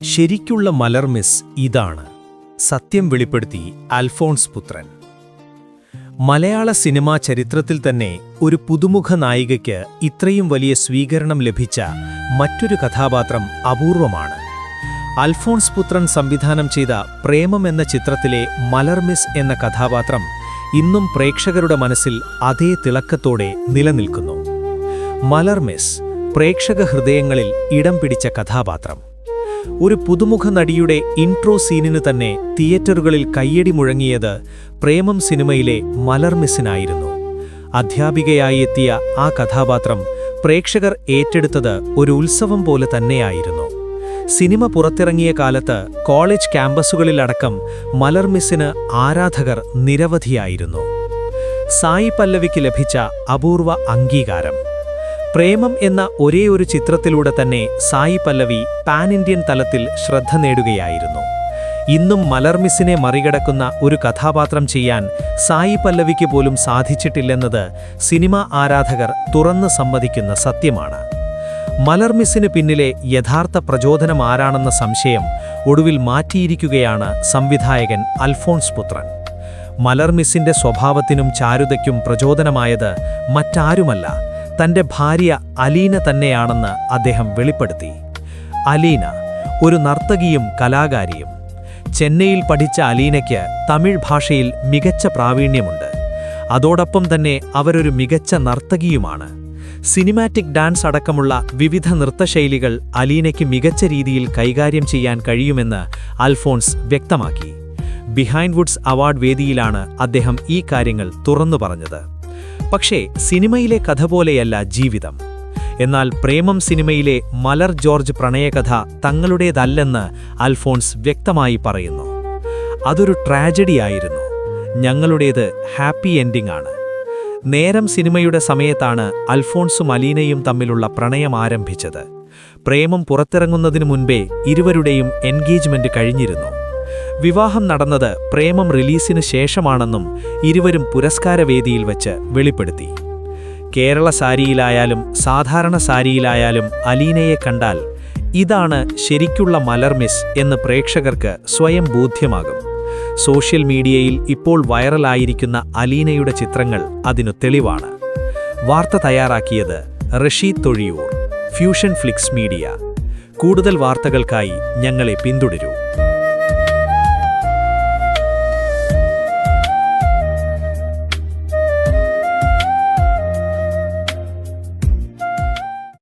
ശരിക്കുള്ള മലർമിസ് ഇതാണ്. സത്യം വെളിപ്പെടുത്തി അൽഫോൺസ് പുത്രൻ. മലയാള സിനിമാ ചരിത്രത്തിൽ തന്നെ ഒരു പുതുമുഖ നായികയ്ക്ക് ഇത്രയും വലിയ സ്വീകരണം ലഭിച്ച മറ്റൊരു കഥാപാത്രം അപൂർവമാണ്. അൽഫോൺസ് പുത്രൻ സംവിധാനം ചെയ്ത പ്രേമം എന്ന ചിത്രത്തിലെ മലർമിസ് എന്ന കഥാപാത്രം ഇന്നും പ്രേക്ഷകരുടെ മനസ്സിൽ അതേ തിളക്കത്തോടെ നിലനിൽക്കുന്നു. മലർമിസ് പ്രേക്ഷക ഹൃദയങ്ങളിൽ ഇടം പിടിച്ച കഥാപാത്രം. ഒരു പുതുമുഖ നടിയുടെ ഇൻട്രോ സീനിന് തന്നെ തിയേറ്ററുകളിൽ കയ്യടി മുഴങ്ങിയത് പ്രേമം സിനിമയിലെ മലർമിസിനായിരുന്നു. അധ്യാപികയായി എത്തിയ ആ കഥാപാത്രം പ്രേക്ഷകർ ഏറ്റെടുത്തത് ഒരു ഉത്സവം പോലെ തന്നെയായിരുന്നു. സിനിമ പുറത്തിറങ്ങിയ കാലത്ത് കോളേജ് ക്യാമ്പസുകളിലടക്കം മലർമിസിന് ആരാധകർ നിരവധിയായിരുന്നു. സായി പല്ലവിക്ക് ലഭിച്ച അപൂർവ അംഗീകാരം. പ്രേമം എന്ന ഒരേയൊരു ചിത്രത്തിലൂടെ തന്നെ സായി പല്ലവി പാൻ ഇന്ത്യൻ തലത്തിൽ ശ്രദ്ധ നേടുകയായിരുന്നു. ഇന്നും മലർമിസിനെ മറികടക്കുന്ന ഒരു കഥാപാത്രം ചെയ്യാൻ സായി പല്ലവിക്ക് പോലും സാധിച്ചിട്ടില്ലെന്നത് സിനിമാ ആരാധകർ തുറന്ന് സമ്മതിക്കുന്ന സത്യമാണ്. മലർമിസിന് പിന്നിലെ യഥാർത്ഥ പ്രചോദനം ആരാണെന്ന സംശയം ഒടുവിൽ മാറ്റിയിരിക്കുകയാണ് സംവിധായകൻ അൽഫോൺസ് പുത്രൻ. മലർമിസിന്റെ സ്വഭാവത്തിനും ചാരുതയ്ക്കും പ്രചോദനമായത് മറ്റാരുമല്ല, തന്റെ ഭാര്യ അലീന തന്നെയാണെന്ന് അദ്ദേഹം വെളിപ്പെടുത്തി. അലീന ഒരു നർത്തകിയും കലാകാരിയും. ചെന്നൈയിൽ പഠിച്ച അലീനയ്ക്ക് തമിഴ് ഭാഷയിൽ മികച്ച പ്രാവീണ്യമുണ്ട്. അതോടൊപ്പം തന്നെ അവരൊരു മികച്ച നർത്തകിയുമാണ്. സിനിമാറ്റിക് ഡാൻസ് അടക്കമുള്ള വിവിധ നൃത്തശൈലികൾ അലീനയ്ക്ക് മികച്ച രീതിയിൽ കൈകാര്യം ചെയ്യാൻ കഴിയുമെന്ന് അൽഫോൺസ് വ്യക്തമാക്കി. ബിഹൈൻഡ് വുഡ്സ് അവാർഡ് വേദിയിലാണ് അദ്ദേഹം ഈ കാര്യങ്ങൾ തുറന്നു പറഞ്ഞത്. പക്ഷേ സിനിമയിലെ കഥ പോലെയല്ല ജീവിതം. എന്നാൽ പ്രേമം സിനിമയിലെ മലർ ജോർജ് പ്രണയകഥ തങ്ങളുടേതല്ലെന്ന് അൽഫോൺസ് വ്യക്തമായി പറയുന്നു. അതൊരു ട്രാജഡിയായിരുന്നു. ഞങ്ങളുടേത് ഹാപ്പി എൻഡിംഗ് ആണ്. നേരം സിനിമയുടെ സമയത്താണ് അൽഫോൺസും അലീനയും തമ്മിലുള്ള പ്രണയം ആരംഭിച്ചത്. പ്രേമം പുറത്തിറങ്ങുന്നതിനു മുൻപേ ഇരുവരുടെയും എൻഗേജ്മെന്റ് കഴിഞ്ഞിരുന്നു. വിവാഹം നടന്നത് പ്രേമം റിലീസിന് ശേഷമാണെന്നും ഇരുവരും പുരസ്കാരവേദിയിൽ വച്ച് വെളിപ്പെടുത്തി. കേരള സാരിയിലായാലും സാധാരണ സാരിയിലായാലും അലീനയെ കണ്ടാൽ ഇതാണ് ശരിക്കുള്ള മലർമിസ് എന്ന് പ്രേക്ഷകർക്ക് സ്വയം ബോധ്യമാകും. സോഷ്യൽ മീഡിയയിൽ ഇപ്പോൾ വൈറലായിരിക്കുന്ന അലീനയുടെ ചിത്രങ്ങൾ അതിനു തെളിവാണ്. വാർത്ത തയ്യാറാക്കിയത് Rashid Thozhiyur, Fusion Flix Media. കൂടുതൽ വാർത്തകൾക്കായി ഞങ്ങളെ പിന്തുടരൂ.